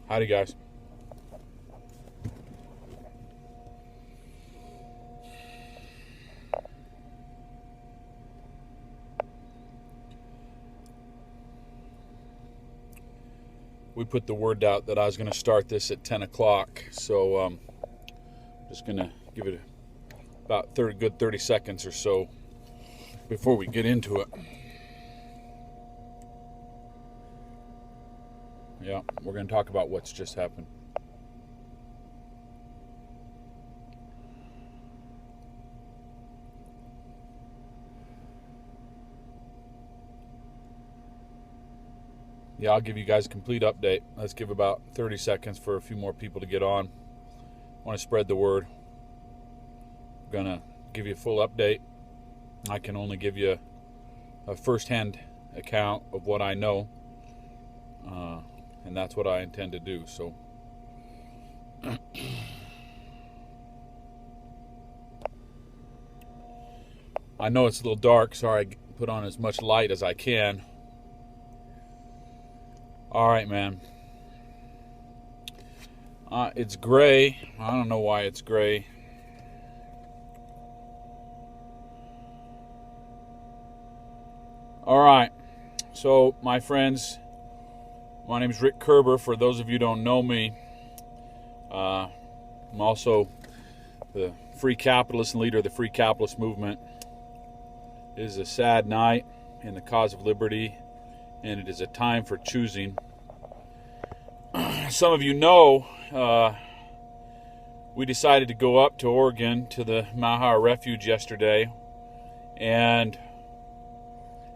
Howdy, guys. We put the word out that I was going to start this at 10 o'clock, so just going to give it about good 30 seconds or so before we get into it. Yeah, we're going to talk about what's just happened. Yeah, I'll give you guys a complete update. Let's give about 30 seconds for a few more people to get on. I want to spread the word. I'm going to give you a full update. I can only give you a first-hand account of what I know. And that's what I intend to do. So I know it's a little dark. Sorry, I put on as much light as I can. All right, man. It's gray. I don't know why it's gray. All right. So, my friends, my name is Rick Kerber. For those of you who don't know me, I'm also the free capitalist and leader of the free capitalist movement. It is a sad night in the cause of liberty, and it is a time for choosing. Some of you know we decided to go up to Oregon to the Mahar Refuge yesterday and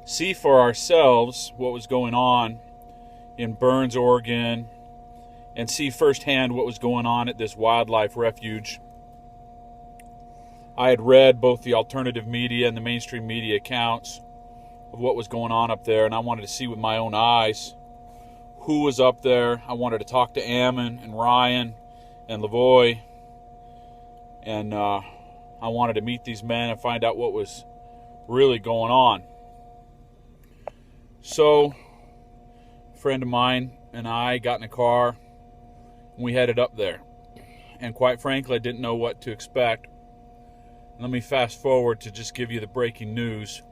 see for ourselves what was going on in Burns, Oregon, and see firsthand what was going on at this wildlife refuge. I had read both the alternative media and the mainstream media accounts of what was going on up there, and I wanted to see with my own eyes who was up there. I wanted to talk to Ammon and Ryan and Lavoie, and I wanted to meet these men and find out what was really going on. So, a friend of mine and I got in a car, and we headed up there. And quite frankly, I didn't know what to expect. Let me fast forward to just give you the breaking news.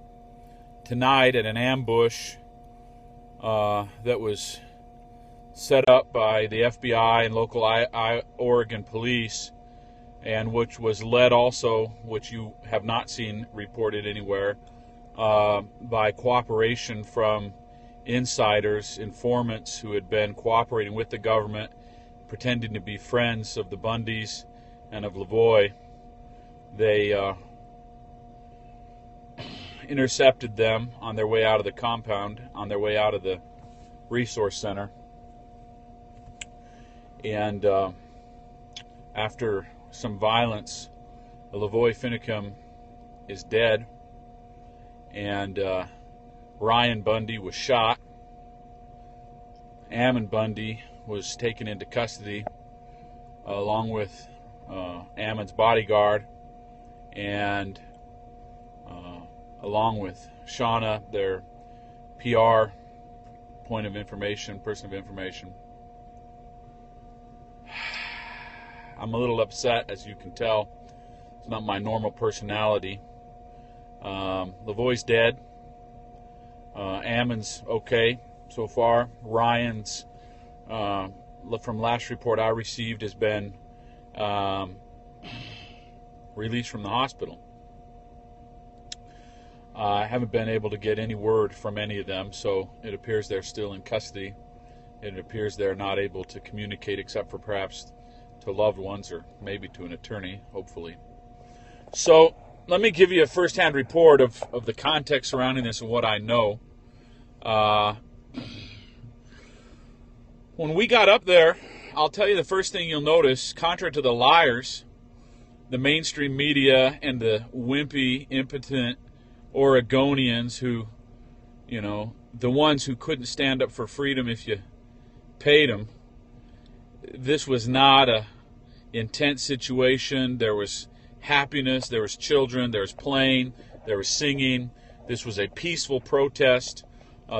Tonight, at an ambush that was set up by the FBI and local Oregon police, and which was led also, which you have not seen reported anywhere, by cooperation from insiders, informants who had been cooperating with the government, pretending to be friends of the Bundys and of Lavoie. They intercepted them on their way out of the compound, on their way out of the resource center. And after some violence, Lavoie Finicum is dead, and Ryan Bundy was shot. Ammon Bundy was taken into custody along with Ammon's bodyguard, and along with Shauna, their PR person of information. I'm a little upset, as you can tell. It's not my normal personality. Lavoie's dead. Ammon's okay so far. Ryan's, from last report I received, has been released from the hospital. I haven't been able to get any word from any of them, so it appears they're still in custody. It appears they're not able to communicate except for perhaps to loved ones or maybe to an attorney, hopefully. So let me give you a first-hand report of the context surrounding this and what I know. When we got up there, I'll tell you the first thing you'll notice, contrary to the liars, the mainstream media and the wimpy, impotent Oregonians who, the ones who couldn't stand up for freedom if you paid them, this was not a intense situation. There was happiness, there was children, there was playing, there was singing. This was a peaceful protest.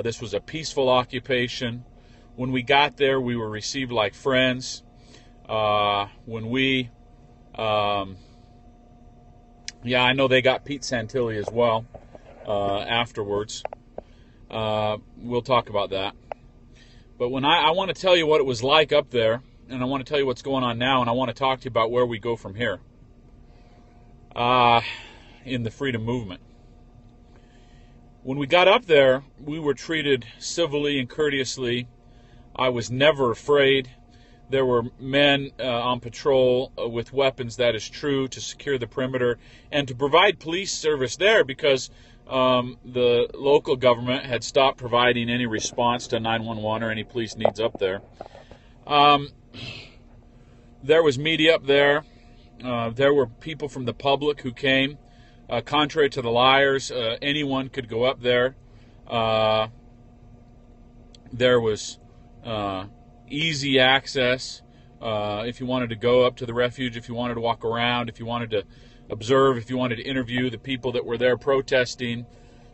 This was a peaceful occupation. When we got there, we were received like friends. When we, yeah, I know they got Pete Santilli as well afterwards. We'll talk about that. But when I want to tell you what it was like up there, and I want to tell you what's going on now, and I want to talk to you about where we go from here in the freedom movement. When we got up there, we were treated civilly and courteously. I was never afraid. There were men on patrol with weapons, that is true, to secure the perimeter and to provide police service there because the local government had stopped providing any response to 911 or any police needs up there. There was media up there. There were people from the public who came. Contrary to the liars, anyone could go up there. There was easy access if you wanted to go up to the refuge, if you wanted to walk around, if you wanted to observe, if you wanted to interview the people that were there protesting.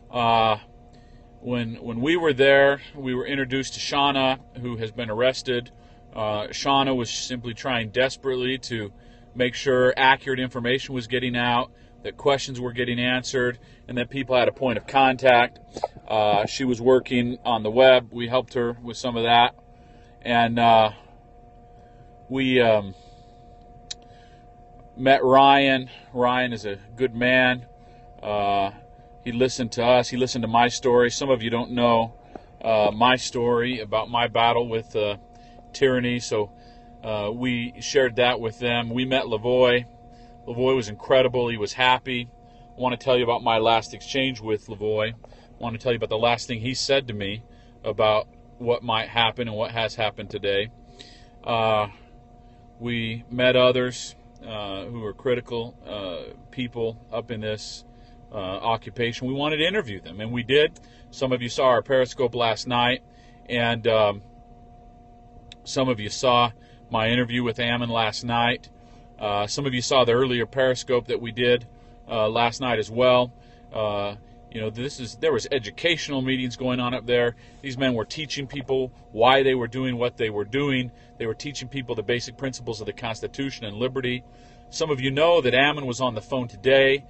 When we were there, we were introduced to Shauna, who has been arrested. Shauna was simply trying desperately to make sure accurate information was getting out, that questions were getting answered, and that people had a point of contact. She was working on the web. We helped her with some of that. And we met Ryan. Ryan is a good man. He listened to us. He listened to my story. Some of you don't know my story about my battle with tyranny, so we shared that with them. We met Lavoie. Lavoie was incredible. He was happy. I want to tell you about my last exchange with Lavoie. I want to tell you about the last thing he said to me about what might happen and what has happened today. We met others who were critical people up in this occupation. We wanted to interview them, and we did. Some of you saw our Periscope last night, and some of you saw my interview with Ammon last night. Some of you saw the earlier Periscope that we did last night as well. There was educational meetings going on up there. These men were teaching people why they were doing what they were doing. They were teaching people the basic principles of the Constitution and liberty. Some of you know that Ammon was on the phone today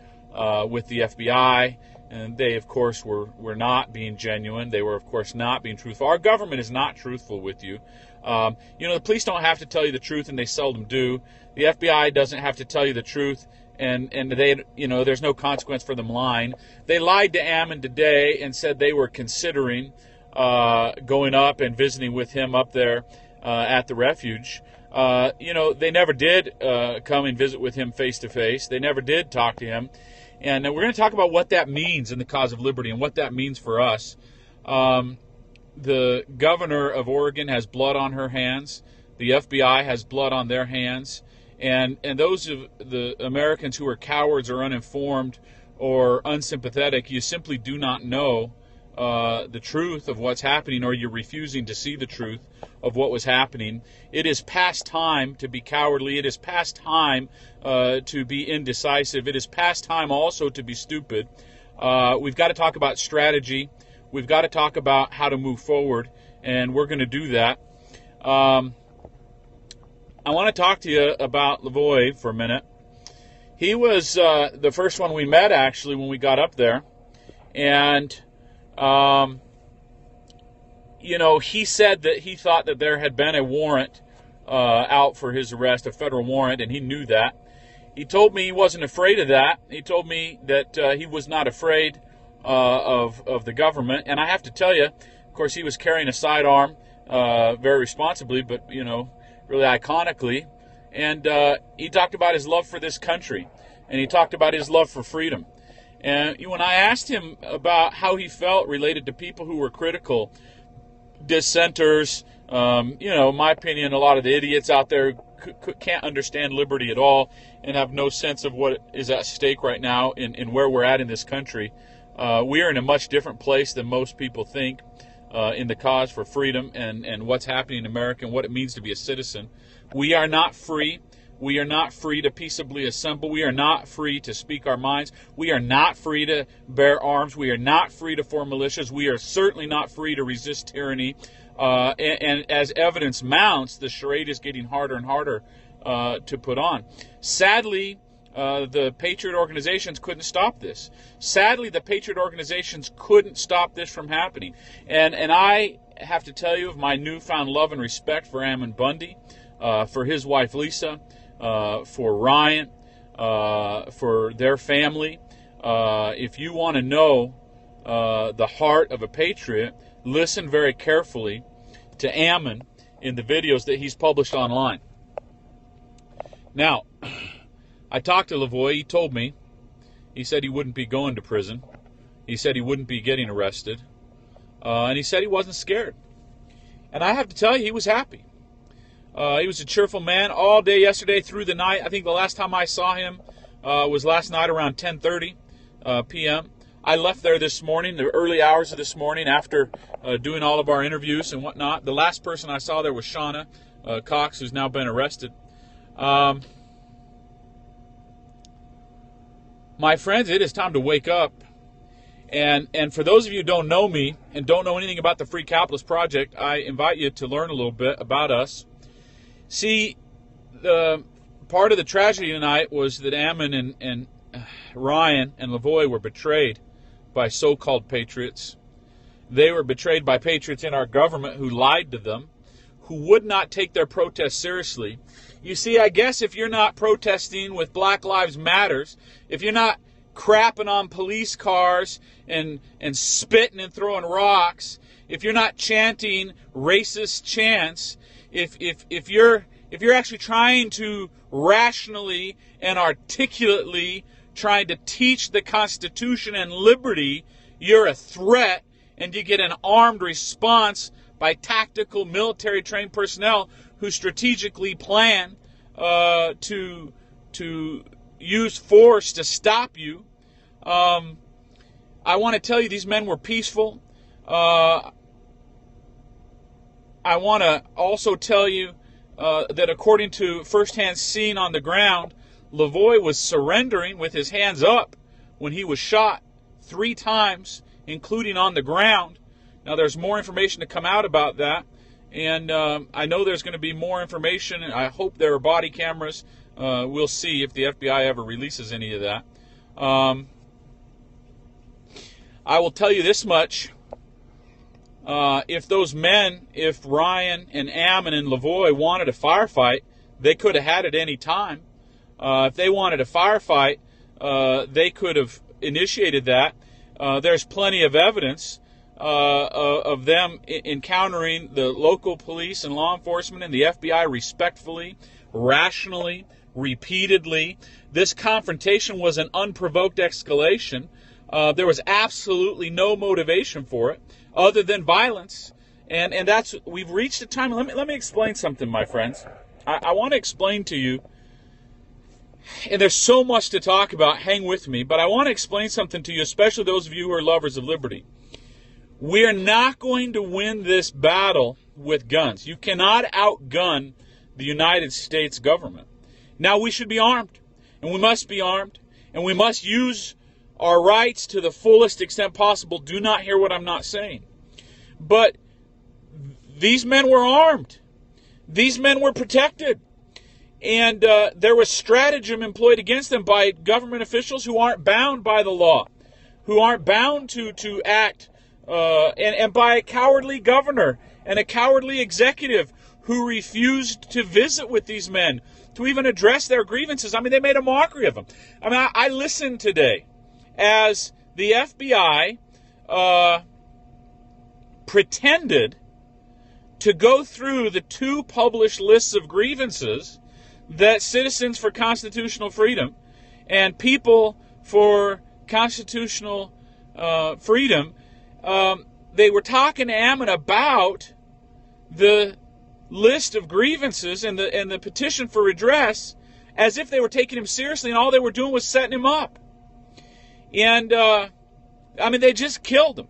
with the FBI, and they, of course, were not being genuine. They were, of course, not being truthful. Our government is not truthful with you. The police don't have to tell you the truth, and they seldom do. The FBI doesn't have to tell you the truth, and they, there's no consequence for them lying. They lied to Ammon today and said they were considering going up and visiting with him up there at the refuge. They never did come and visit with him face to face. They never did talk to him. And we're going to talk about what that means in the cause of liberty and what that means for us. The governor of Oregon has blood on her hands. The FBI has blood on their hands. And those of the Americans who are cowards or uninformed or unsympathetic, you simply do not know the truth of what's happening, or you're refusing to see the truth of what was happening. It is past time to be cowardly. It is past time to be indecisive. It is past time also to be stupid. We've got to talk about strategy. We've got to talk about how to move forward, and we're going to do that. I want to talk to you about Lavoie for a minute. He was the first one we met, actually, when we got up there. And, he said that he thought that there had been a warrant out for his arrest, a federal warrant, and he knew that. He told me he wasn't afraid of that. He told me that he was not afraid of the government. And I have to tell you, of course, he was carrying a sidearm very responsibly, but, really iconically. And he talked about his love for this country, and he talked about his love for freedom. And when I asked him about how he felt related to people who were critical, dissenters, my opinion, a lot of the idiots out there can't understand liberty at all and have no sense of what is at stake right now in where we're at in this country. We are in a much different place than most people think. In the cause for freedom and what's happening in America and what it means to be a citizen. We are not free. We are not free to peaceably assemble. We are not free to speak our minds. We are not free to bear arms. We are not free to form militias. We are certainly not free to resist tyranny. And as evidence mounts, the charade is getting harder and harder to put on. Sadly, the Patriot organizations couldn't stop this. Sadly, the Patriot organizations couldn't stop this from happening. And I have to tell you of my newfound love and respect for Ammon Bundy, for his wife Lisa, for Ryan, for their family. If you want to know the heart of a patriot, listen very carefully to Ammon in the videos that he's published online. Now, I talked to Lavoie. He told me, he said he wouldn't be going to prison. He said he wouldn't be getting arrested. And he said he wasn't scared. And I have to tell you, he was happy. He was a cheerful man all day yesterday through the night. I think the last time I saw him was last night around 10:30 p.m. I left there this morning, the early hours of this morning, after doing all of our interviews and whatnot. The last person I saw there was Shauna Cox, who's now been arrested. My friends, it is time to wake up. And for those of you who don't know me and don't know anything about the Free Capitalist Project, I invite you to learn a little bit about us. See, the part of the tragedy tonight was that Ammon and Ryan and Lavoie were betrayed by so-called patriots. They were betrayed by patriots in our government who lied to them, who would not take their protest seriously. You see, I guess if you're not protesting with Black Lives Matters, if you're not crapping on police cars and spitting and throwing rocks, if you're not chanting racist chants, if you're actually trying to rationally and articulately trying to teach the Constitution and liberty, you're a threat, and you get an armed response by tactical military trained personnel who strategically plan to use force to stop you. I want to tell you, these men were peaceful. I want to also tell you that according to firsthand seen on the ground, Lavoie was surrendering with his hands up when he was shot 3 times, including on the ground. Now, there's more information to come out about that, and I know there's going to be more information, and I hope there are body cameras. We'll see if the FBI ever releases any of that. I will tell you this much. If those men, if Ryan and Ammon and Lavoie wanted a firefight, they could have had it any time. If they wanted a firefight, they could have initiated that. There's plenty of evidence of them encountering the local police and law enforcement and the FBI respectfully, rationally, repeatedly. This confrontation was an unprovoked escalation. There was absolutely no motivation for it other than violence. And that's, we've reached a time. Let me explain something, my friends. I want to explain to you, and there's so much to talk about, hang with me, but I want to explain something to you, especially those of you who are lovers of liberty. We're not going to win this battle with guns. You cannot outgun the United States government. Now, we should be armed, and we must be armed, and we must use our rights to the fullest extent possible. Do not hear what I'm not saying. But these men were armed. These men were protected. And there was stratagem employed against them by government officials who aren't bound by the law, who aren't bound to act, and by a cowardly governor and a cowardly executive who refused to visit with these men, to even address their grievances. I mean, they made a mockery of them. I mean, I listened today as the FBI pretended to go through the 2 published lists of grievances that Citizens for Constitutional Freedom and People for Constitutional Freedom, they were talking to Ammon about the list of grievances and the petition for redress as if they were taking him seriously, and all they were doing was setting him up. And, I mean, they just killed him.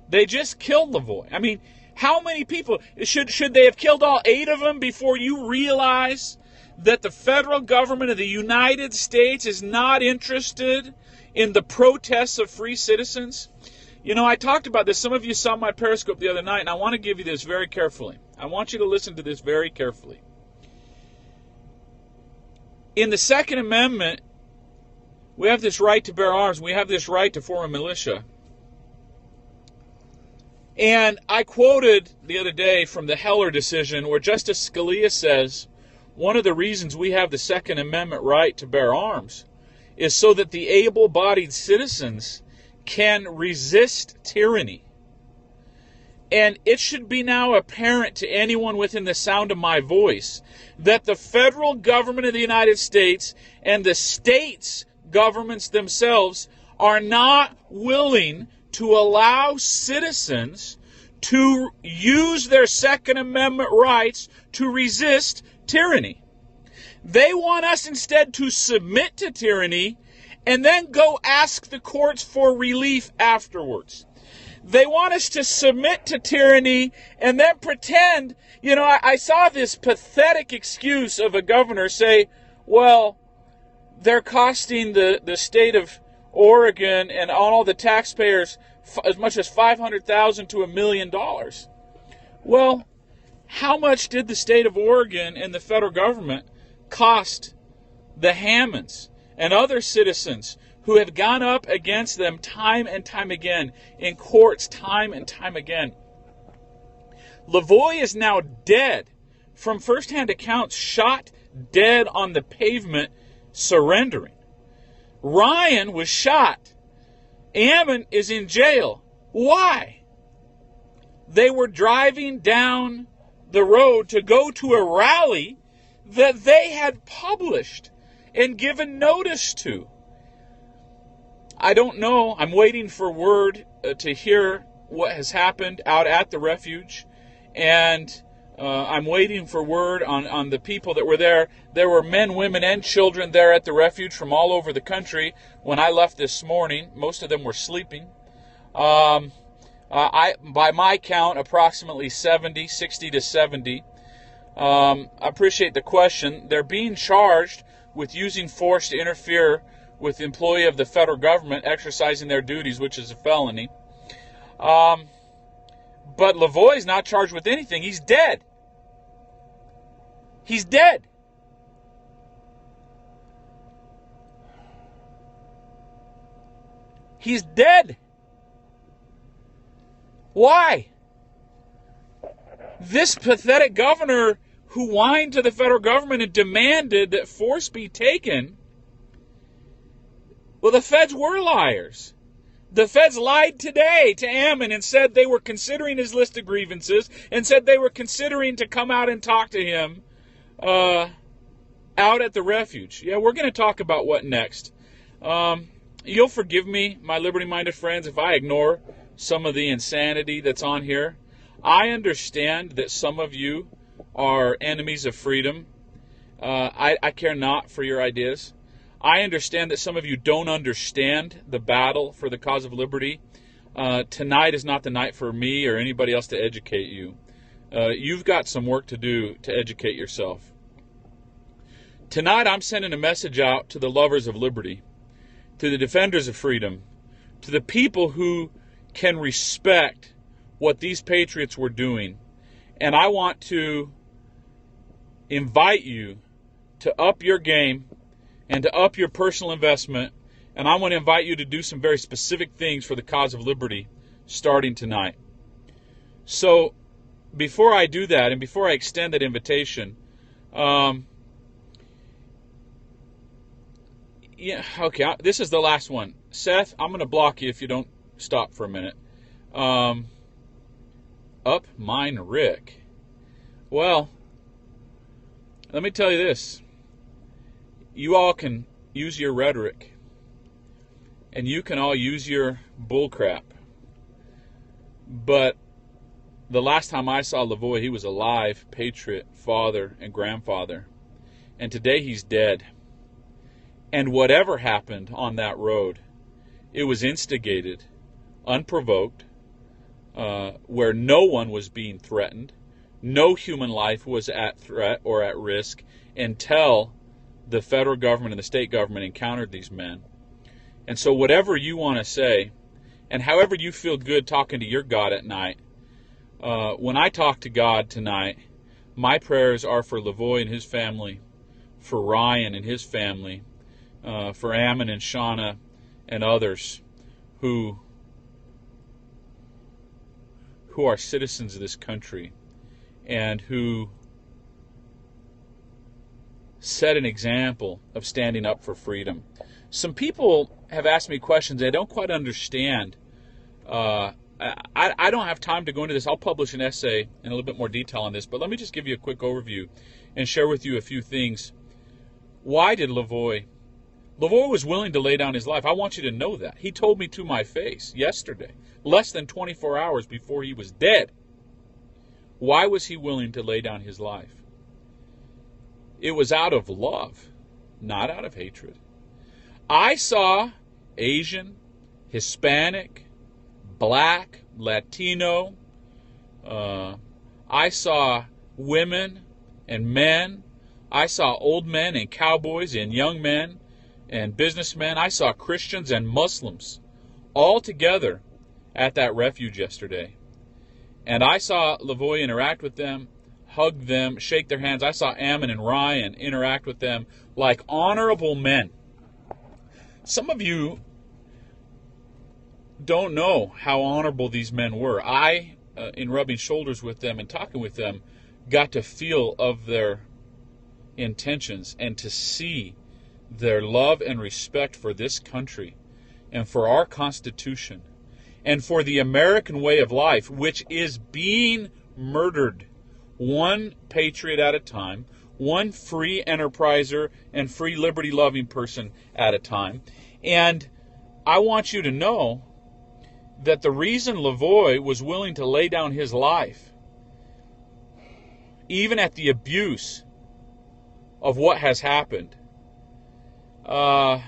They just killed Lavoie. I mean, how many people? Should they have killed all 8 of them before you realize that the federal government of the United States is not interested in the protests of free citizens? You know, I talked about this. Some of you saw my Periscope the other night, and I want to give you this very carefully. I want you to listen to this very carefully. In the Second Amendment, we have this right to bear arms. We have this right to form a militia. And I quoted the other day from the Heller decision where Justice Scalia says one of the reasons we have the Second Amendment right to bear arms is so that the able-bodied citizens can resist tyranny. And it should be now apparent to anyone within the sound of my voice that the federal government of the United States and the states' governments themselves are not willing to allow citizens to use their Second Amendment rights to resist tyranny. They want us instead to submit to tyranny and then go ask the courts for relief afterwards. They want us to submit to tyranny and then pretend, you know, I saw this pathetic excuse of a governor say, well, they're costing the state of Oregon and all the taxpayers as much as $500,000 to $1 million. Well, how much did the state of Oregon and the federal government cost the Hammonds and other citizens who have gone up against them time and time again in courts time and time again? Lavoie is now dead, from first-hand accounts, shot dead on the pavement, surrendering. Ryan was shot. Ammon is in jail. Why? They were driving down the road to go to a rally that they had published and given notice to. I don't know. I'm waiting for word to hear what has happened out at the refuge. And I'm waiting for word on the people that were there. There were men, women, and children there at the refuge from all over the country. When I left this morning, most of them were sleeping. By my count, approximately 60 to 70. I appreciate the question. They're being charged with using force to interfere with the employee of the federal government exercising their duties, which is a felony. But Lavoie's not charged with anything. He's dead. He's dead. He's dead. Why? This pathetic governor who whined to the federal government and demanded that force be taken. Well, the feds were liars. The feds lied today to Ammon and said they were considering his list of grievances and said they were considering to come out and talk to him out at the refuge. Yeah, we're going to talk about what next. You'll forgive me, my liberty-minded friends, if I ignore some of the insanity that's on here. I understand that some of you are enemies of freedom. I care not for your ideas. I understand that some of you don't understand the battle for the cause of liberty. Tonight is not the night for me or anybody else to educate you. You've got some work to do to educate yourself. Tonight I'm sending a message out to the lovers of liberty, to the defenders of freedom, to the people who can respect what these patriots were doing. And I want to invite you to up your game and to up your personal investment. And I want to invite you to do some very specific things for the cause of liberty starting tonight. So before I do that and before I extend that invitation, this is the last one. Seth, I'm going to block you if you don't stop for a minute. Up mine Rick. Well, let me tell you this. You all can use your rhetoric, and you can all use your bullcrap. But the last time I saw Lavoie, he was alive, patriot, father, and grandfather. And today he's dead. And whatever happened on that road, it was instigated, unprovoked, where no one was being threatened. No human life was at threat or at risk until the federal government and the state government encountered these men. And so whatever you want to say, And however you feel good talking to your God at night, when I talk to God tonight, my prayers are for Lavoy and his family, for Ryan and his family, for Ammon and Shauna and others who are citizens of this country and who set an example of standing up for freedom. Some people have asked me questions I don't quite understand. I don't have time to go into this. I'll publish an essay in a little bit more detail on this, but let me just give you a quick overview and share with you a few things. Why did Lavoy was willing to lay down his life? I want you to know that. He told me to my face yesterday, less than 24 hours before he was dead. Why was he willing to lay down his life? It was out of love, not out of hatred. I saw Asian, Hispanic, Black, Latino. I saw women and men. I saw old men and cowboys and young men and businessmen. I saw Christians and Muslims all together at that refuge yesterday. And I saw Lavoy interact with them, hug them, shake their hands. I saw Ammon and Ryan interact with them like honorable men. Some of you don't know how honorable these men were. I, in rubbing shoulders with them and talking with them, got to feel of their intentions and to see their love and respect for this country and for our Constitution and for the American way of life, which is being murdered one patriot at a time, one free enterpriser and free liberty-loving person at a time. And I want you to know that the reason Lavoy was willing to lay down his life, even at the abuse of what has happened, I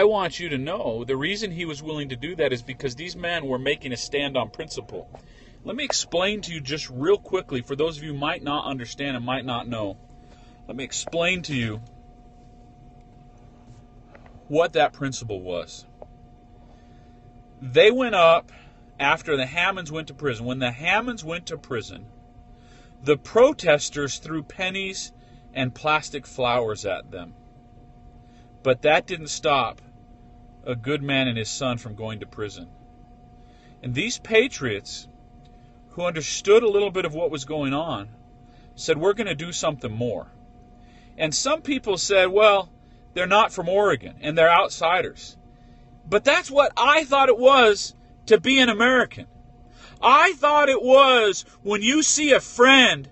want you to know the reason he was willing to do that is because these men were making a stand on principle. Let me explain to you just real quickly, for those of you who might not understand and might not know. Let me explain to you what that principle was. They went up after the Hammonds went to prison. When the Hammonds went to prison, the protesters threw pennies and plastic flowers at them. But that didn't stop a good man and his son from going to prison. And these patriots, who understood a little bit of what was going on, said, we're going to do something more. And some people said, well, they're not from Oregon and they're outsiders. But that's what I thought it was to be an American. I thought it was when you see a friend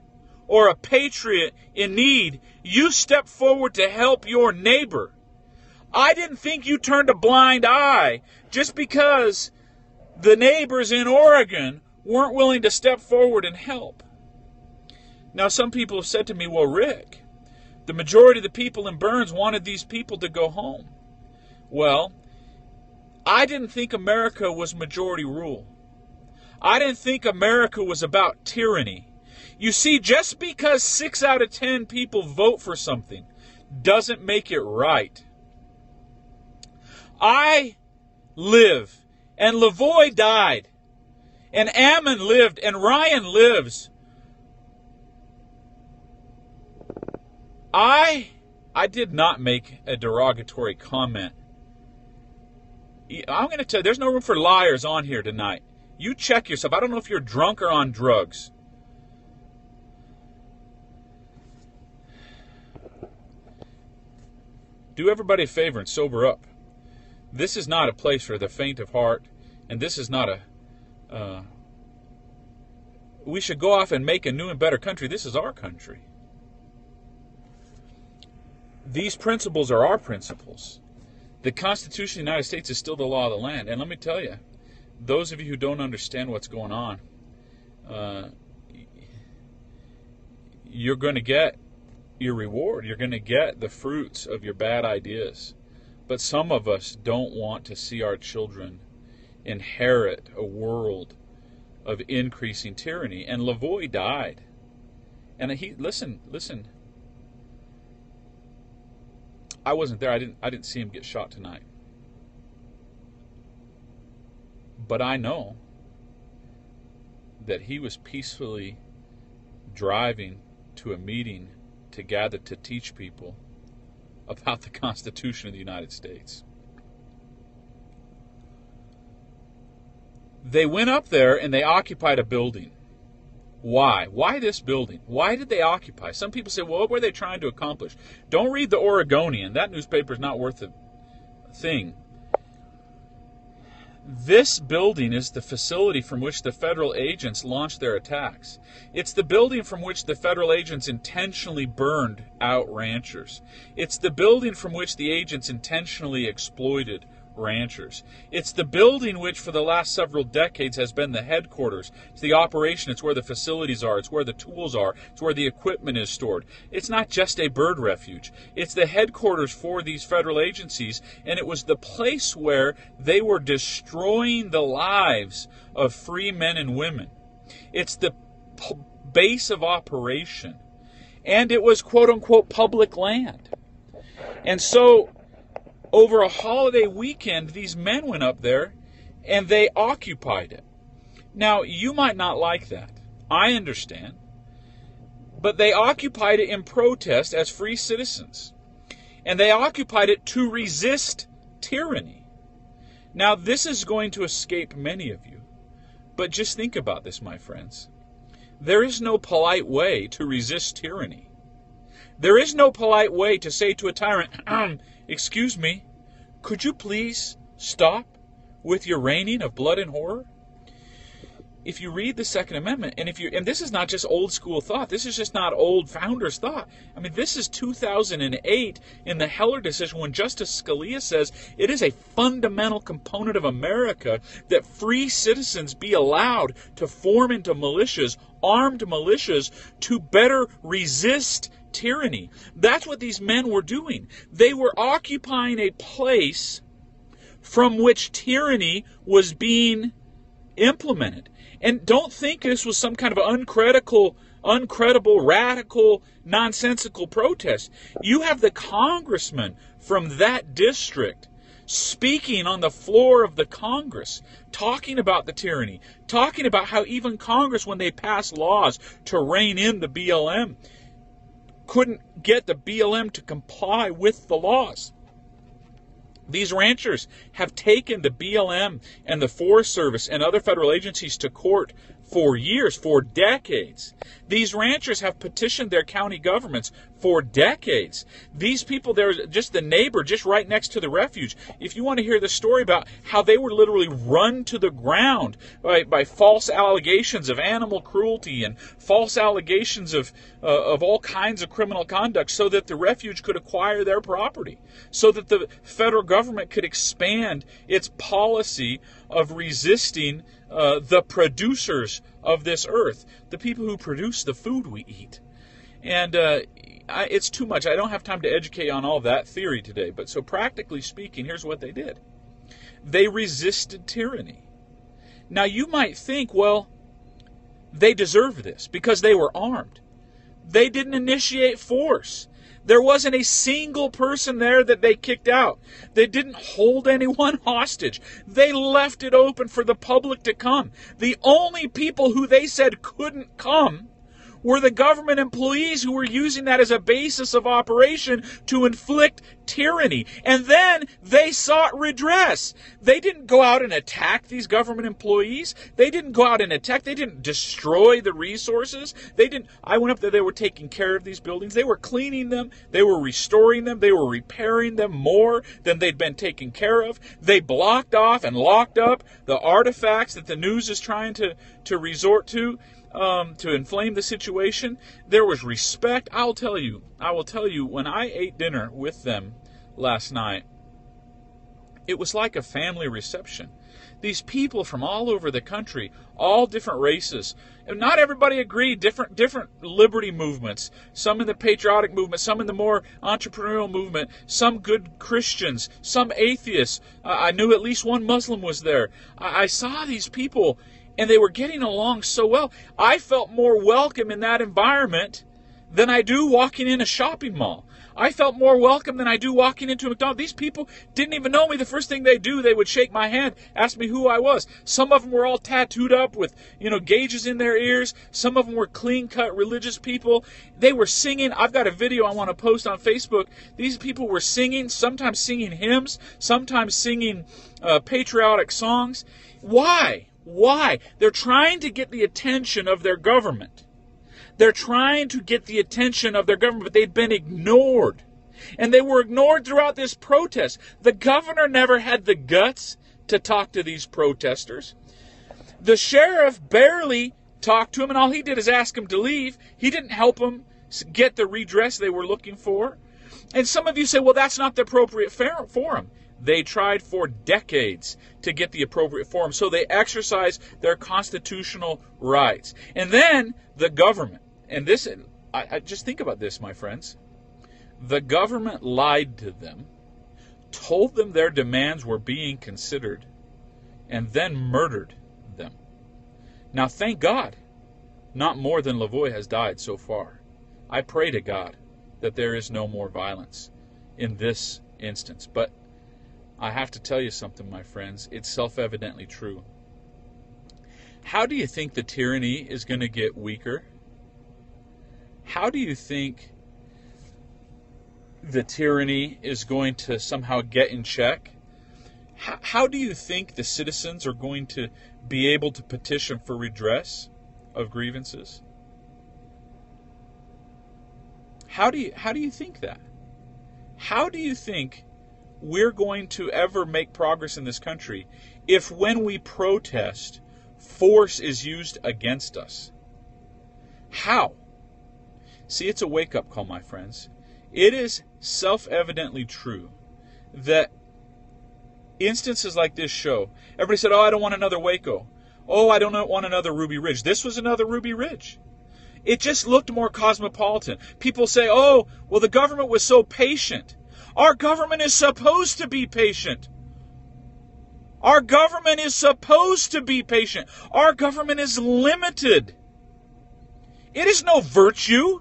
or a patriot in need, you step forward to help your neighbor. I didn't think you turned a blind eye just because the neighbors in Oregon weren't willing to step forward and help. Now, some people have said to me, well, Rick, the majority of the people in Burns wanted these people to go home. Well, I didn't think America was majority rule. I didn't think America was about tyranny. You see, just because 6 out of 10 people vote for something doesn't make it right. I live, and Lavoy died, and Ammon lived, and Ryan lives. I did not make a derogatory comment. I'm going to tell you, there's no room for liars on here tonight. You check yourself. I don't know if you're drunk or on drugs. Do everybody a favor and sober up. This is not a place for the faint of heart, and this is not a... we should go off and make a new and better country. This is our country. These principles are our principles. The Constitution of the United States is still the law of the land. And let me tell you, those of you who don't understand what's going on, you're going to get your reward. You're going to get the fruits of your bad ideas. But some of us don't want to see our children inherit a world of increasing tyranny. And Lavoy died. And listen. I wasn't there. I didn't see him get shot tonight. But I know that he was peacefully driving to a meeting to gather to teach people about the Constitution of the United States. They went up there and they occupied a building. Why? Why this building? Why did they occupy? Some people say, well, what were they trying to accomplish? Don't read the Oregonian. That newspaper is not worth a thing. This building is the facility from which the federal agents launched their attacks. It's the building from which the federal agents intentionally burned out ranchers. It's the building from which the agents intentionally exploited ranchers. It's the building which for the last several decades has been the headquarters. It's the operation. It's where the facilities are. It's where the tools are. It's where the equipment is stored. It's not just a bird refuge. It's the headquarters for these federal agencies, and it was the place where they were destroying the lives of free men and women. It's the base of operation, and it was quote-unquote public land. And so over a holiday weekend, these men went up there and they occupied it. Now, you might not like that. I understand. But they occupied it in protest as free citizens. And they occupied it to resist tyranny. Now, this is going to escape many of you. But just think about this, my friends. There is no polite way to resist tyranny. There is no polite way to say to a tyrant, excuse me, could you please stop with your raining of blood and horror? If you read the Second Amendment, and this is not just old school thought, this is just not old founders thought. I mean, this is 2008 in the Heller decision when Justice Scalia says it is a fundamental component of America that free citizens be allowed to form into militias, armed militias, to better resist tyranny. That's what these men were doing. They were occupying a place from which tyranny was being implemented. And don't think this was some kind of uncredible, radical, nonsensical protest. You have the congressman from that district speaking on the floor of the Congress, talking about the tyranny, talking about how even Congress, when they pass laws to rein in the BLM, couldn't get the BLM to comply with the laws. These ranchers have taken the BLM and the Forest Service and other federal agencies to court for years, for decades. These ranchers have petitioned their county governments for decades. These people, there's just the neighbor just right next to the refuge. If you want to hear the story about how they were literally run to the ground by false allegations of animal cruelty and false allegations of all kinds of criminal conduct so that the refuge could acquire their property, so that the federal government could expand its policy of resisting the producers of this earth, the people who produce the food we eat. And it's too much. I don't have time to educate on all that theory today. But so practically speaking, here's what they did. They resisted tyranny. Now you might think, well, they deserve this because they were armed. They didn't initiate force. There wasn't a single person there that they kicked out. They didn't hold anyone hostage. They left it open for the public to come. The only people who they said couldn't come were the government employees who were using that as a basis of operation to inflict tyranny. And then they sought redress. They didn't go out and attack these government employees. They didn't go out and attack. They didn't destroy the resources. I went up there, they were taking care of these buildings. They were cleaning them. They were restoring them. They were repairing them more than they'd been taken care of. They blocked off and locked up the artifacts that the news is trying to resort to inflame the situation. There was respect. I will tell you, when I ate dinner with them last night, it was like a family reception. These people from all over the country, all different races, and not everybody agreed, different liberty movements, some in the patriotic movement, some in the more entrepreneurial movement, some good Christians, some atheists. I knew at least one Muslim was there. I saw these people, and they were getting along so well. I felt more welcome in that environment than I do walking in a shopping mall. I felt more welcome than I do walking into a McDonald's. These people didn't even know me. The first thing they do, they would shake my hand, ask me who I was. Some of them were all tattooed up with, gauges in their ears. Some of them were clean-cut religious people. They were singing. I've got a video I want to post on Facebook. These people were singing, sometimes singing hymns, sometimes singing patriotic songs. Why? Why? They're trying to get the attention of their government. They're trying to get the attention of their government, but they've been ignored. And they were ignored throughout this protest. The governor never had the guts to talk to these protesters. The sheriff barely talked to him, and all he did is ask him to leave. He didn't help them get the redress they were looking for. And some of you say, well, that's not the appropriate forum. They tried for decades to get the appropriate forum, so they exercised their constitutional rights. And then the government, and this, I just think about this, my friends. The government lied to them, told them their demands were being considered, and then murdered them. Now, thank God, not more than Lavoie has died so far. I pray to God that there is no more violence in this instance. But I have to tell you something, my friends. It's self-evidently true. How do you think the tyranny is going to get weaker? How do you think the tyranny is going to somehow get in check? How do you think the citizens are going to be able to petition for redress of grievances? How do you think that? How do you think we're going to ever make progress in this country if when we protest, force is used against us? How? See, it's a wake-up call, my friends. It is self-evidently true that instances like this show, everybody said, oh, I don't want another Waco. Oh, I don't want another Ruby Ridge. This was another Ruby Ridge. It just looked more cosmopolitan. People say, oh, well, the government was so patient. Our government is supposed to be patient. Our government is supposed to be patient. Our government is limited. It is no virtue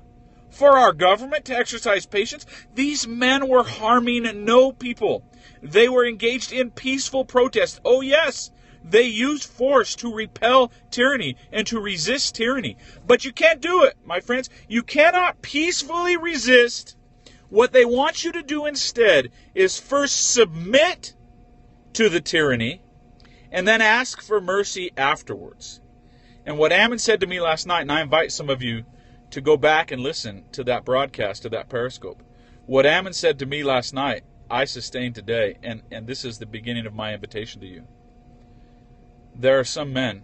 for our government to exercise patience. These men were harming no people. They were engaged in peaceful protest. Oh, yes, they used force to repel tyranny and to resist tyranny. But you can't do it, my friends. You cannot peacefully resist. What they want you to do instead is first submit to the tyranny and then ask for mercy afterwards. And what Ammon said to me last night, and I invite some of you to go back and listen to that broadcast, to that Periscope. What Ammon said to me last night, I sustain today, and this is the beginning of my invitation to you. There are some men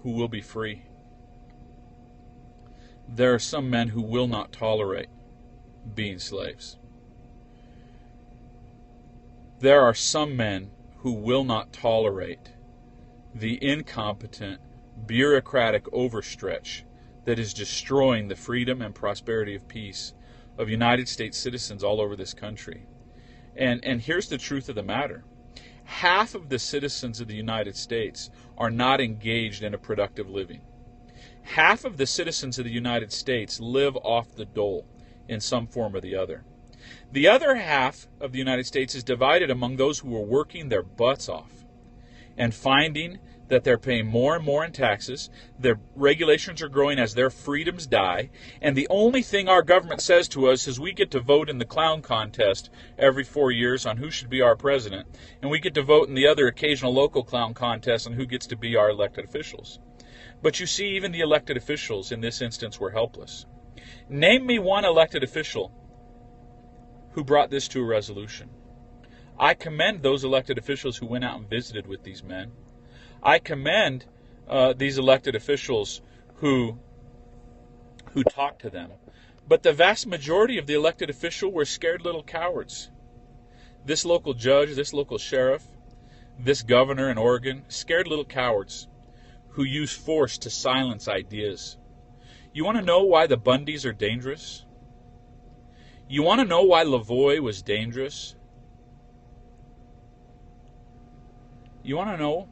who will be free. There are some men who will not tolerate being slaves. There are some men who will not tolerate the incompetent, bureaucratic overstretch that is destroying the freedom and prosperity of peace of United States citizens all over this country. And here's the truth of the matter. Half of the citizens of the United States are not engaged in a productive living. Half of the citizens of the United States live off the dole in some form or the other. The other half of the United States is divided among those who are working their butts off and finding that they're paying more and more in taxes, their regulations are growing as their freedoms die, and the only thing our government says to us is we get to vote in the clown contest every 4 years on who should be our president, and we get to vote in the other occasional local clown contest on who gets to be our elected officials. But you see, even the elected officials in this instance were helpless. Name me one elected official who brought this to a resolution. I commend those elected officials who went out and visited with these men. I commend these elected officials who talked to them. But the vast majority of the elected officials were scared little cowards. This local judge, this local sheriff, this governor in Oregon, scared little cowards who use force to silence ideas. You want to know why the Bundys are dangerous? You want to know why Lavoie was dangerous? You want to know?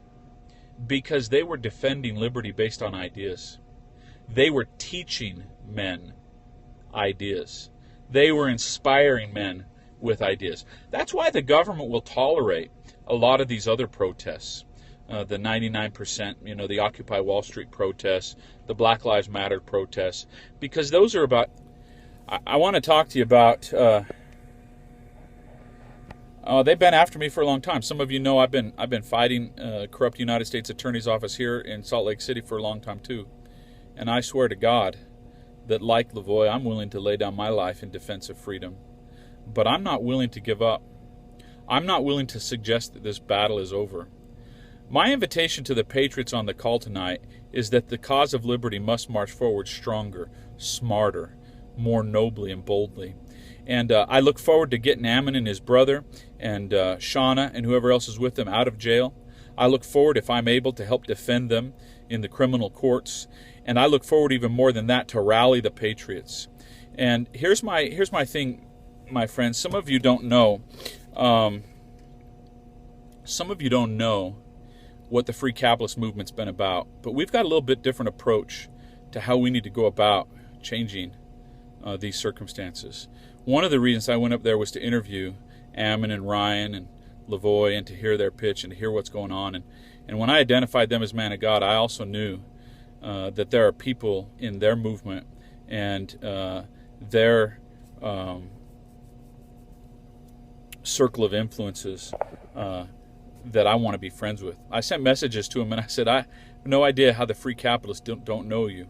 Because they were defending liberty based on ideas. They were teaching men ideas. They were inspiring men with ideas. That's why the government will tolerate a lot of these other protests. The 99%, the Occupy Wall Street protests, the Black Lives Matter protests, because those are about. I want to talk to you about. They've been after me for a long time. Some of you know I've been fighting corrupt United States Attorney's Office here in Salt Lake City for a long time too, and I swear to God that, like Lavoie, I'm willing to lay down my life in defense of freedom, but I'm not willing to give up. I'm not willing to suggest that this battle is over. My invitation to the patriots on the call tonight is that the cause of liberty must march forward stronger, smarter, more nobly and boldly. And I look forward to getting Ammon and his brother and Shauna and whoever else is with them out of jail. I look forward, if I'm able, to help defend them in the criminal courts. And I look forward even more than that to rally the patriots. And here's my thing, my friends. Some of you don't know. What the free capitalist movement's been about, but we've got a little bit different approach to how we need to go about changing these circumstances. One of the reasons I went up there was to interview Ammon and Ryan and Lavoie and to hear their pitch and to hear what's going on. And when I identified them as man of God, I also knew that there are people in their movement and their circle of influences that I want to be friends with. I sent messages to them and I said, I have no idea how the free capitalists don't know you.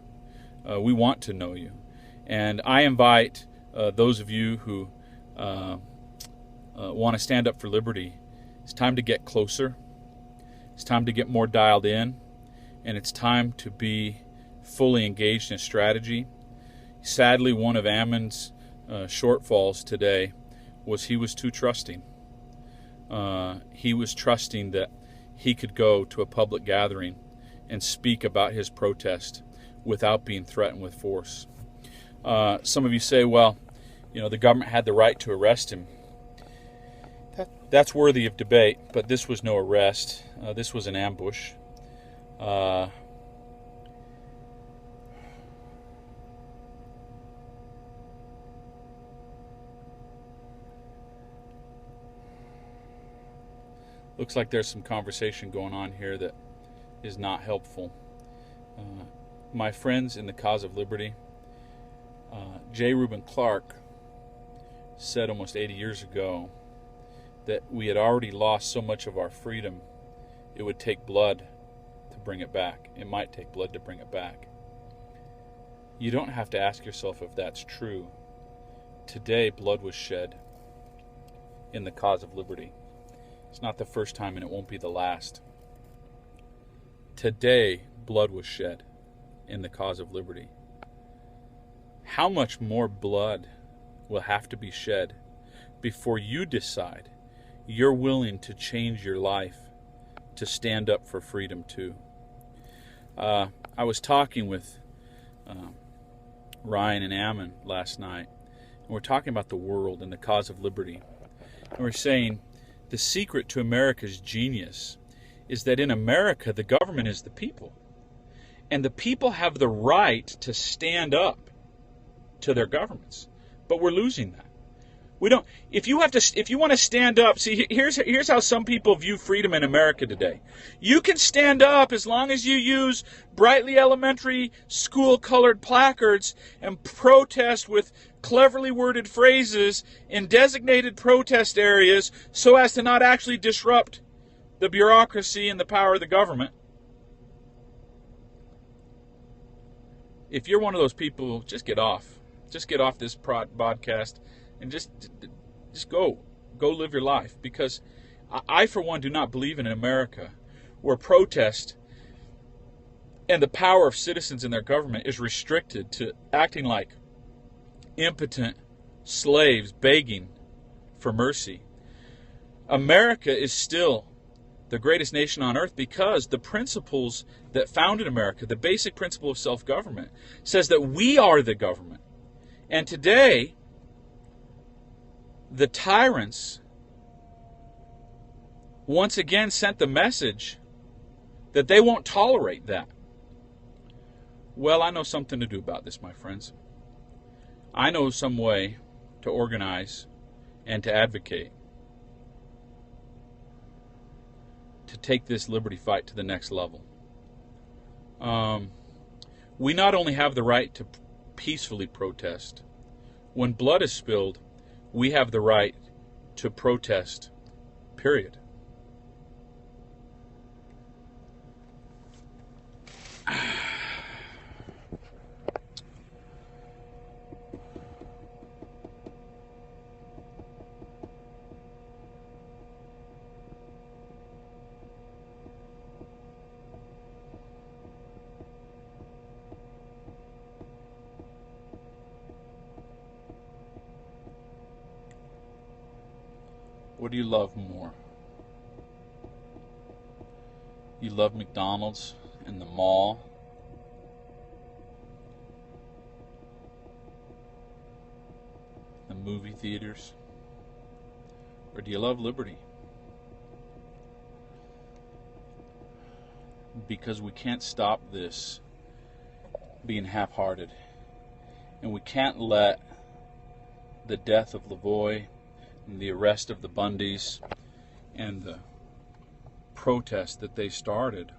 We want to know you. And I invite those of you who want to stand up for liberty. It's time to get closer. It's time to get more dialed in. And it's time to be fully engaged in strategy. Sadly, one of Ammon's shortfalls today was he was too trusting. He was trusting that he could go to a public gathering and speak about his protest without being threatened with force. Some of you say, well, the government had the right to arrest him. That's worthy of debate, but this was no arrest. This was an ambush. Looks like there's some conversation going on here that is not helpful. My friends in the cause of liberty, J. Reuben Clark said almost 80 years ago that we had already lost so much of our freedom, it would take blood to bring it back. It might take blood to bring it back. You don't have to ask yourself if that's true. Today, blood was shed in the cause of liberty. It's not the first time and it won't be the last. Today, blood was shed in the cause of liberty. How much more blood will have to be shed before you decide you're willing to change your life to stand up for freedom too? I was talking with Ryan and Ammon last night, and we're talking about the world and the cause of liberty. And we're saying, the secret to America's genius is that in America, the government is the people. And the people have the right to stand up to their governments. But we're losing that. We don't. If you want to stand up, see, here's how some people view freedom in America today. You can stand up as long as you use brightly elementary school colored placards and protest with cleverly worded phrases in designated protest areas so as to not actually disrupt the bureaucracy and the power of the government. If you're one of those people, just get off. Just get off this podcast and just go live your life. Because I, for one, do not believe in an America where protest and the power of citizens in their government is restricted to acting like impotent slaves begging for mercy. America is still the greatest nation on earth because the principles that founded America, the basic principle of self-government, says that we are the government. And today, the tyrants once again sent the message that they won't tolerate that. Well, I know something to do about this, my friends. I know some way to organize, and to advocate, to take this liberty fight to the next level. We not only have the right to peacefully protest. When blood is spilled, we have the right to protest, period. What do you love more? You love McDonald's and the mall? The movie theaters? Or do you love liberty? Because we can't stop this being half-hearted. And we can't let the death of Lavoie and the arrest of the Bundys and the protest that they started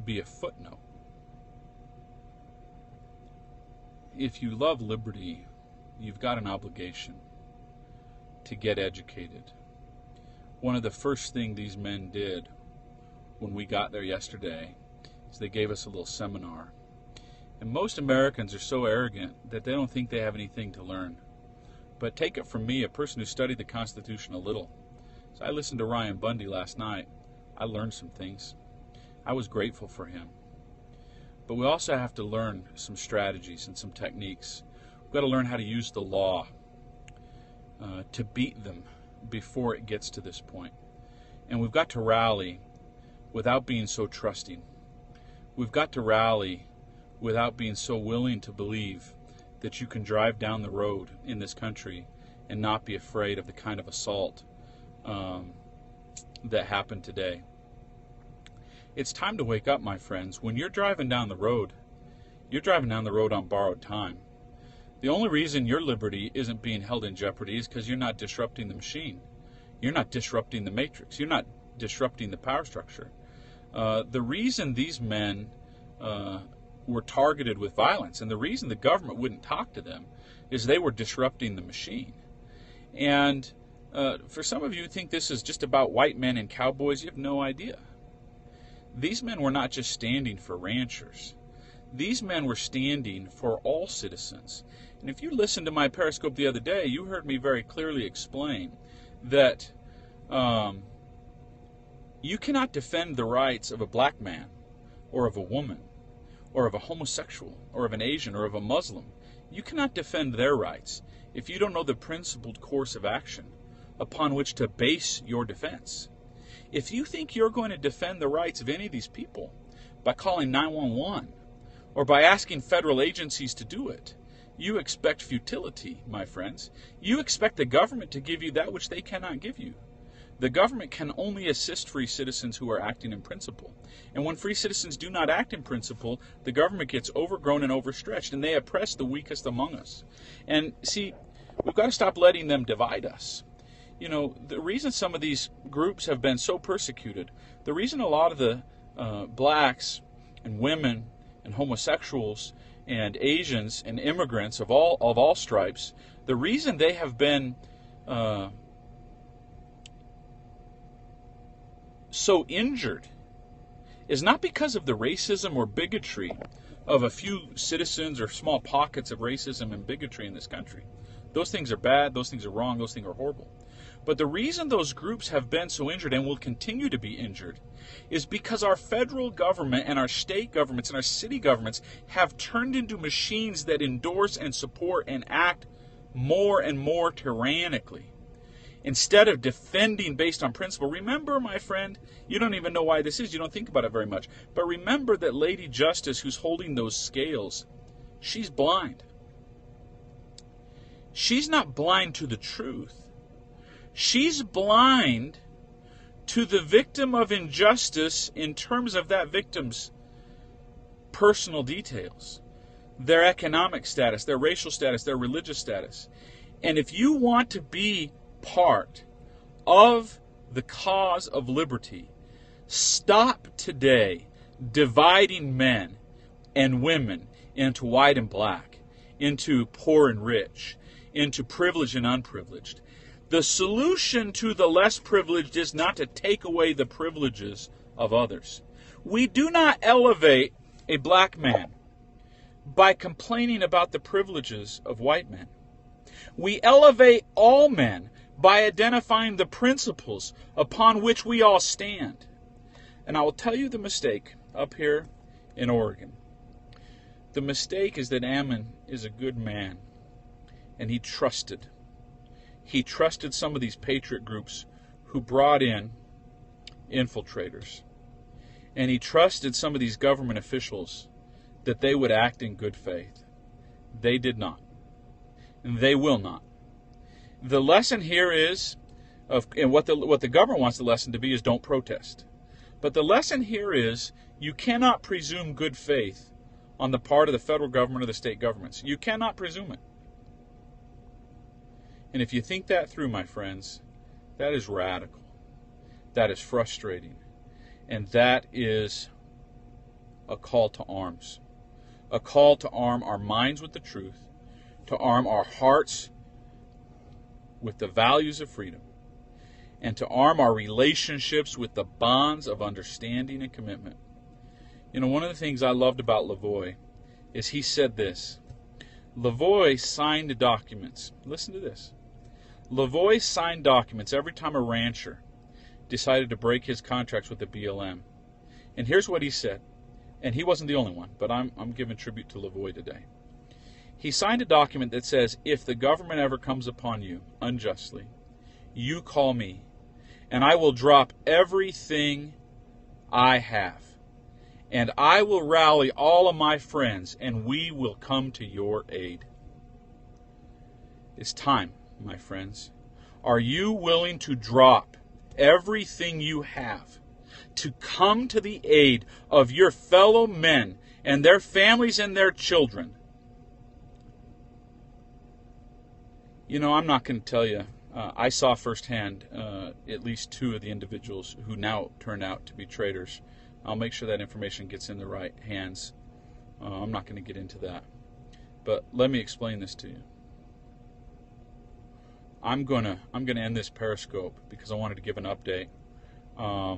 be a footnote. If you love liberty, you've got an obligation to get educated. One of the first things these men did when we got there yesterday is they gave us a little seminar. And most Americans are so arrogant that they don't think they have anything to learn. But take it from me, a person who studied the Constitution a little. So I listened to Ryan Bundy last night. I learned some things. I was grateful for him. But we also have to learn some strategies and some techniques. We've got to learn how to use the law to beat them before it gets to this point. And we've got to rally without being so trusting. We've got to rally without being so willing to believe that you can drive down the road in this country and not be afraid of the kind of assault that happened today. It's time to wake up, my friends. When you're driving down the road, you're driving down the road on borrowed time. The only reason your liberty isn't being held in jeopardy is because you're not disrupting the machine. You're not disrupting the matrix. You're not disrupting the power structure. The reason these men were targeted with violence, and the reason the government wouldn't talk to them, is they were disrupting the machine. And for some of you who think this is just about white men and cowboys, you have no idea. These men were not just standing for ranchers. These men were standing for all citizens. And if you listened to my Periscope the other day, you heard me very clearly explain that you cannot defend the rights of a black man or of a woman or of a homosexual, or of an Asian, or of a Muslim. You cannot defend their rights if you don't know the principled course of action upon which to base your defense. If you think you're going to defend the rights of any of these people by calling 911 or by asking federal agencies to do it, you expect futility, my friends. You expect the government to give you that which they cannot give you. The government can only assist free citizens who are acting in principle. And when free citizens do not act in principle, the government gets overgrown and overstretched, and they oppress the weakest among us. And see, we've got to stop letting them divide us. You know, the reason some of these groups have been so persecuted, the reason a lot of the blacks and women and homosexuals and Asians and immigrants of all stripes, the reason they have been so injured is not because of the racism or bigotry of a few citizens or small pockets of racism and bigotry in this country. Those things are bad, those things are wrong, those things are horrible. But the reason those groups have been so injured and will continue to be injured is because our federal government and our state governments and our city governments have turned into machines that endorse and support and act more and more tyrannically. Instead of defending based on principle. Remember, my friend, you don't even know why this is. You don't think about it very much. But remember that Lady Justice, who's holding those scales, she's blind. She's not blind to the truth. She's blind to the victim of injustice in terms of that victim's personal details. their economic status, their racial status, their religious status. And if you want to be part of the cause of liberty, stop today dividing men and women into white and black, into poor and rich, into privileged and unprivileged. The solution to the less privileged is not to take away the privileges of others. We do not elevate a black man by complaining about the privileges of white men. We elevate all men by identifying the principles upon which we all stand. And I will tell you the mistake up here in Oregon. The mistake is that Ammon is a good man, and he trusted. He trusted some of these patriot groups who brought in infiltrators. And he trusted some of these government officials that they would act in good faith. They did not. And they will not. The lesson here is, and what the government wants the lesson to be is don't protest. But the lesson here is you cannot presume good faith on the part of the federal government or the state governments. You cannot presume it. And if you think that through, my friends, that is radical. That is frustrating. And that is a call to arms. A call to arm our minds with the truth, to arm our hearts with the values of freedom, and to arm our relationships with the bonds of understanding and commitment. You know, one of the things I loved about Lavoie is he said this. Lavoie signed documents. Listen to this. Lavoie signed documents every time a rancher decided to break his contracts with the BLM. And here's what he said. And he wasn't the only one, but I'm giving tribute to Lavoie today. He signed a document that says, if the government ever comes upon you unjustly, you call me, and I will drop everything I have, and I will rally all of my friends, and we will come to your aid. It's time, my friends. Are you willing to drop everything you have to come to the aid of your fellow men and their families and their children? You know, I'm not going to tell you. I saw firsthand at least two of the individuals who now turned out to be traitors. I'll make sure that information gets in the right hands. I'm not going to get into that. But let me explain this to you. I'm gonna end this Periscope because I wanted to give an update. I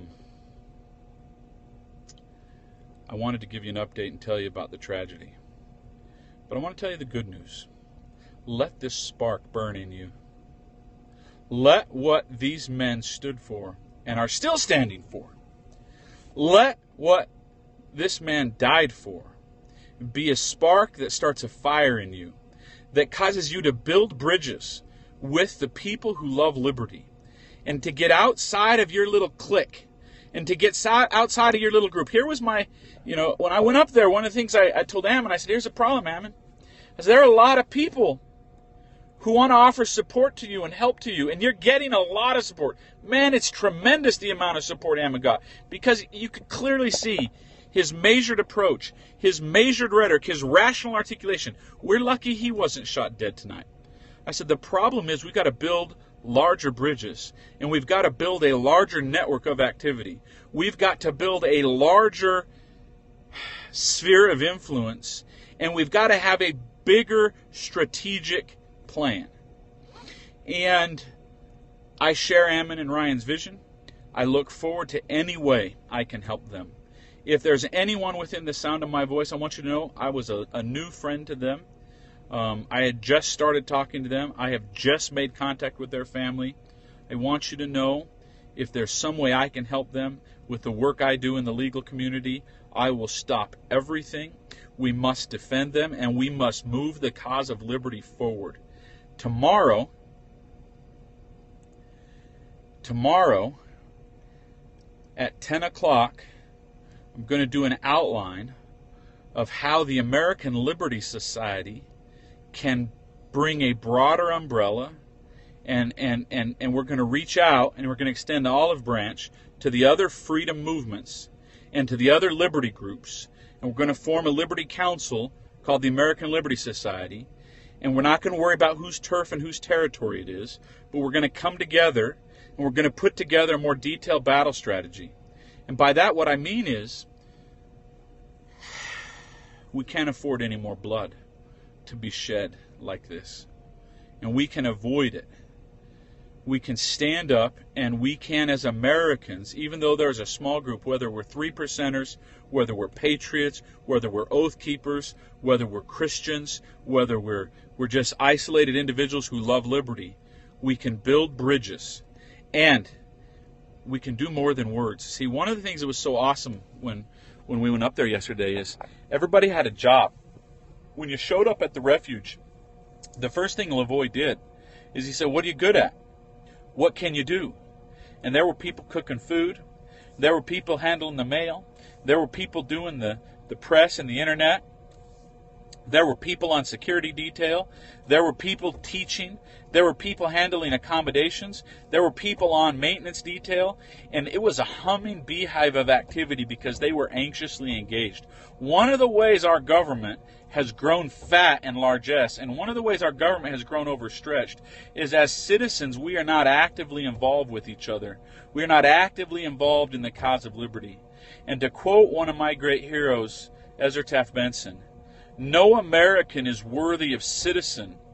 wanted to give you an update and tell you about the tragedy. But I want to tell you the good news. Let this spark burn in you. Let what these men stood for and are still standing for, let what this man died for be a spark that starts a fire in you, that causes you to build bridges with the people who love liberty, and to get outside of your little clique, and to get outside of your little group. Here was my, when I went up there, one of the things I told Ammon, I said, here's the problem, Ammon. I said, there are a lot of people who want to offer support to you and help to you, and you're getting a lot of support. Man, it's tremendous the amount of support Ammon got, because you could clearly see his measured approach, his measured rhetoric, his rational articulation. We're lucky he wasn't shot dead tonight. I said, the problem is we've got to build larger bridges, and we've got to build a larger network of activity. We've got to build a larger sphere of influence, and we've got to have a bigger strategic plan. And I share Ammon and Ryan's vision. I look forward to any way I can help them. If there's anyone within the sound of my voice, I want you to know I was a new friend to them. I had just started talking to them. I have just made contact with their family. I want you to know if there's some way I can help them with the work I do in the legal community, I will stop everything. We must defend them, and we must move the cause of liberty forward. Tomorrow at 10 o'clock, I'm going to do an outline of how the American Liberty Society can bring a broader umbrella, and we're going to reach out and we're going to extend the olive branch to the other freedom movements and to the other liberty groups, and we're going to form a liberty council called the American Liberty Society. And we're not going to worry about whose turf and whose territory it is, but we're going to come together and we're going to put together a more detailed battle strategy. And by that, what I mean is, we can't afford any more blood to be shed like this. And we can avoid it. We can stand up, and we can, as Americans, even though there's a small group, whether we're 3%ers, whether we're patriots, whether we're oath keepers, whether we're Christians, whether we're just isolated individuals who love liberty, we can build bridges, and we can do more than words. See, one of the things that was so awesome when we went up there yesterday is everybody had a job. When you showed up at the refuge, the first thing Lavoie did is he said, "What are you good at? What can you do?" And there were people cooking food. There were people handling the mail. There were people doing the press and the internet. There were people on security detail. There were people teaching. There were people handling accommodations. There were people on maintenance detail. And it was a humming beehive of activity because they were anxiously engaged. One of the ways our government has grown fat and largesse, and one of the ways our government has grown overstretched, is as citizens we are not actively involved with each other. We are not actively involved in the cause of liberty. And to quote one of my great heroes, Ezra Taft Benson, "No American is worthy of citizenship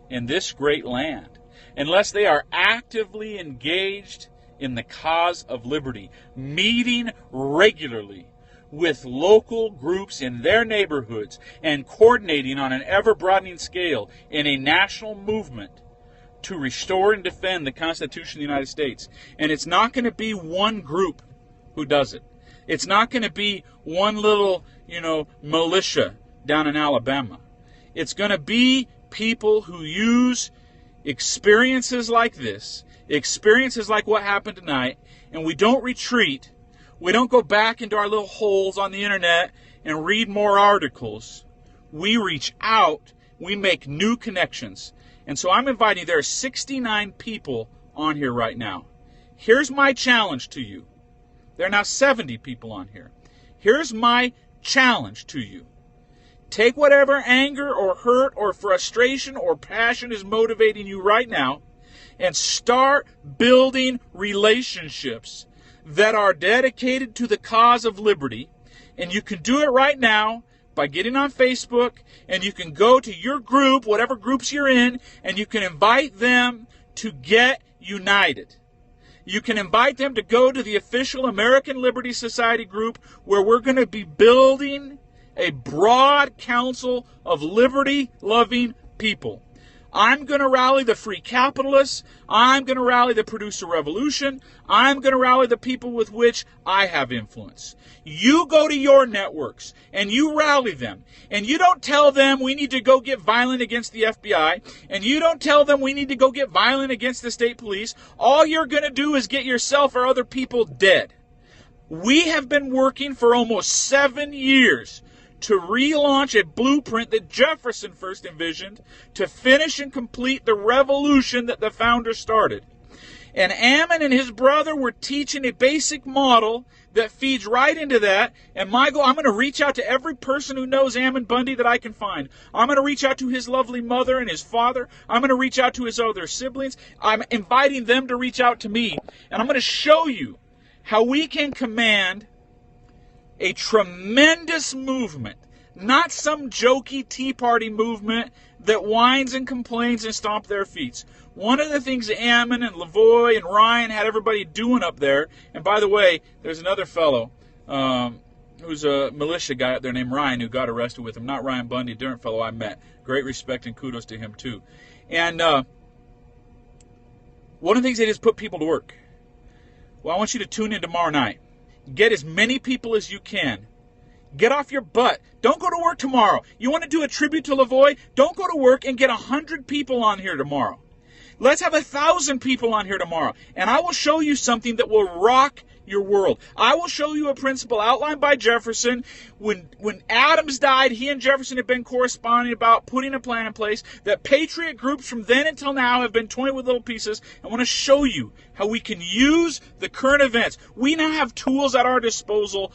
in this great land unless they are actively engaged in the cause of liberty, meeting regularly with local groups in their neighborhoods and coordinating on an ever-broadening scale in a national movement to restore and defend the Constitution of the United States." And it's not going to be one group who does it. It's not going to be one little, militia down in Alabama. It's going to be people who use experiences like this, experiences like what happened tonight, and we don't retreat. We don't go back into our little holes on the internet and read more articles. We reach out. We make new connections. And so I'm inviting, there are 69 people on here right now. Here's my challenge to you. There are now 70 people on here. Here's my challenge to you. Take whatever anger or hurt or frustration or passion is motivating you right now and start building relationships that are dedicated to the cause of liberty. And you can do it right now by getting on Facebook, and you can go to your group, whatever groups you're in, and you can invite them to get united. You can invite them to go to the official American Liberty Society group, where we're going to be building a broad council of liberty-loving people. I'm going to rally the free capitalists. I'm going to rally the producer revolution. I'm going to rally the people with which I have influence. You go to your networks and you rally them. And you don't tell them we need to go get violent against the FBI. And you don't tell them we need to go get violent against the state police. All you're going to do is get yourself or other people dead. We have been working for almost 7 years to relaunch a blueprint that Jefferson first envisioned to finish and complete the revolution that the founders started. And Ammon and his brother were teaching a basic model that feeds right into that. And my goal, I'm going to reach out to every person who knows Ammon Bundy that I can find. I'm going to reach out to his lovely mother and his father. I'm going to reach out to his other siblings. I'm inviting them to reach out to me. And I'm going to show you how we can command a tremendous movement, not some jokey Tea Party movement that whines and complains and stomps their feet. One of the things that Ammon and Lavoie and Ryan had everybody doing up there, and by the way, there's another fellow who's a militia guy up there named Ryan who got arrested with him, not Ryan Bundy, a different fellow I met. Great respect and kudos to him too. And one of the things they did is put people to work. Well, I want you to tune in tomorrow night. Get as many people as you can. Get off your butt. Don't go to work tomorrow. You want to do a tribute to Lavoie? Don't go to work and get 100 people on here tomorrow. Let's have 1,000 people on here tomorrow. And I will show you something that will rock your world. I will show you a principle outlined by Jefferson. When Adams died, he and Jefferson had been corresponding about putting a plan in place that patriot groups from then until now have been toying with little pieces. I want to show you how we can use the current events. We now have tools at our disposal,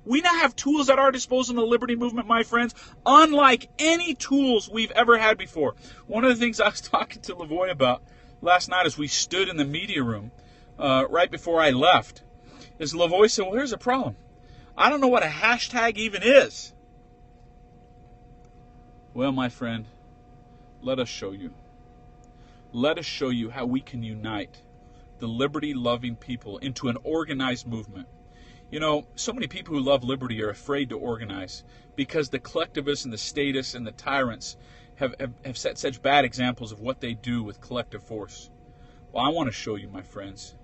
we now have tools at our disposal in the liberty movement, my friends, unlike any tools we've ever had before. One of the things I was talking to Lavoie about last night as we stood in the media room right before I left is Lavoie said, well, here's the problem. I don't know what a hashtag even is. Well, my friend, let us show you. Let us show you how we can unite the liberty-loving people into an organized movement. You know, so many people who love liberty are afraid to organize because the collectivists and the statists and the tyrants have set such bad examples of what they do with collective force. Well, I want to show you, my friends.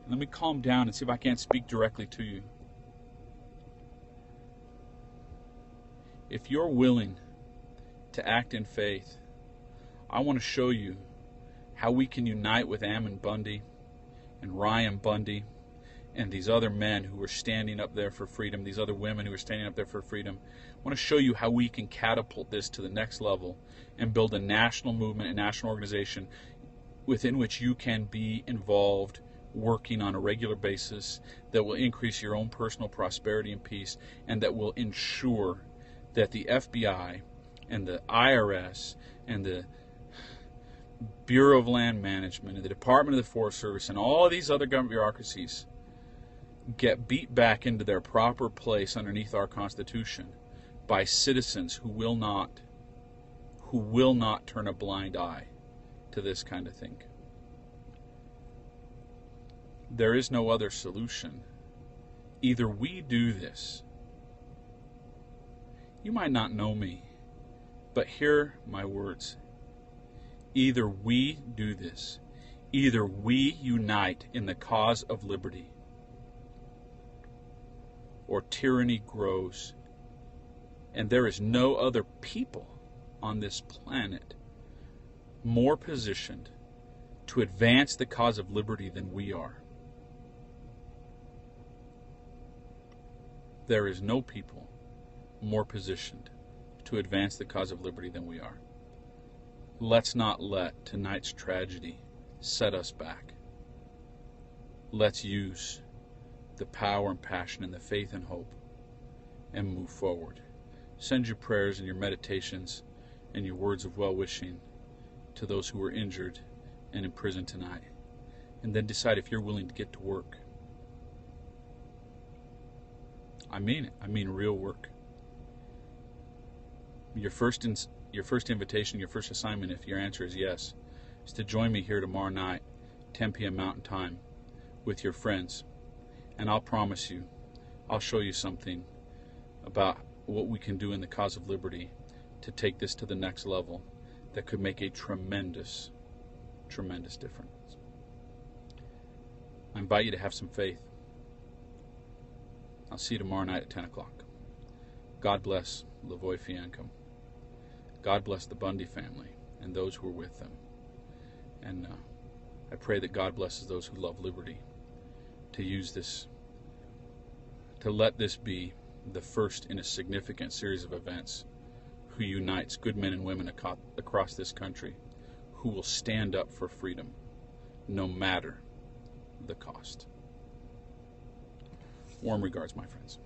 Let me calm down and see if I can't speak directly to you. If you're willing to act in faith, I want to show you how we can unite with Ammon Bundy and Ryan Bundy and these other men who are standing up there for freedom, these other women who are standing up there for freedom. I want to show you how we can catapult this to the next level and build a national movement, a national organization within which you can be involved, working on a regular basis, that will increase your own personal prosperity and peace, and that will ensure that the FBI and the IRS and the Bureau of Land Management and the Department of the Forest Service and all of these other government bureaucracies get beat back into their proper place underneath our Constitution by citizens who will not turn a blind eye to this kind of thing. There is no other solution. Either we do this. You might not know me, but hear my words. Either we do this. Either we unite in the cause of liberty, or tyranny grows. And there is no other people on this planet more positioned to advance the cause of liberty than we are. There is no people more positioned to advance the cause of liberty than we are. Let's not let tonight's tragedy set us back. Let's use the power and passion and the faith and hope and move forward. Send your prayers and your meditations and your words of well-wishing to those who were injured and in prison tonight. And then decide if you're willing to get to work. I mean it. I mean real work. Your first invitation, your first assignment, if your answer is yes, is to join me here tomorrow night, 10 p.m. Mountain Time, with your friends. And I'll promise you, I'll show you something about what we can do in the cause of liberty to take this to the next level that could make a tremendous, tremendous difference. I invite you to have some faith. I'll see you tomorrow night at 10 o'clock. God bless Lavoie Fiancom. God bless the Bundy family and those who are with them. And I pray that God blesses those who love liberty to use this, to let this be the first in a significant series of events who unites good men and women across this country who will stand up for freedom no matter the cost. Warm regards, my friends.